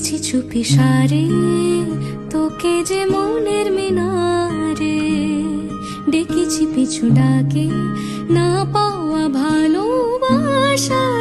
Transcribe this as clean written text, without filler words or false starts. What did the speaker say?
ডেকেছি চুপি সারে তোকে যে মনের মিনারে, ডেকেছি পিছু ডাকে না পাওয়া ভালোবাসা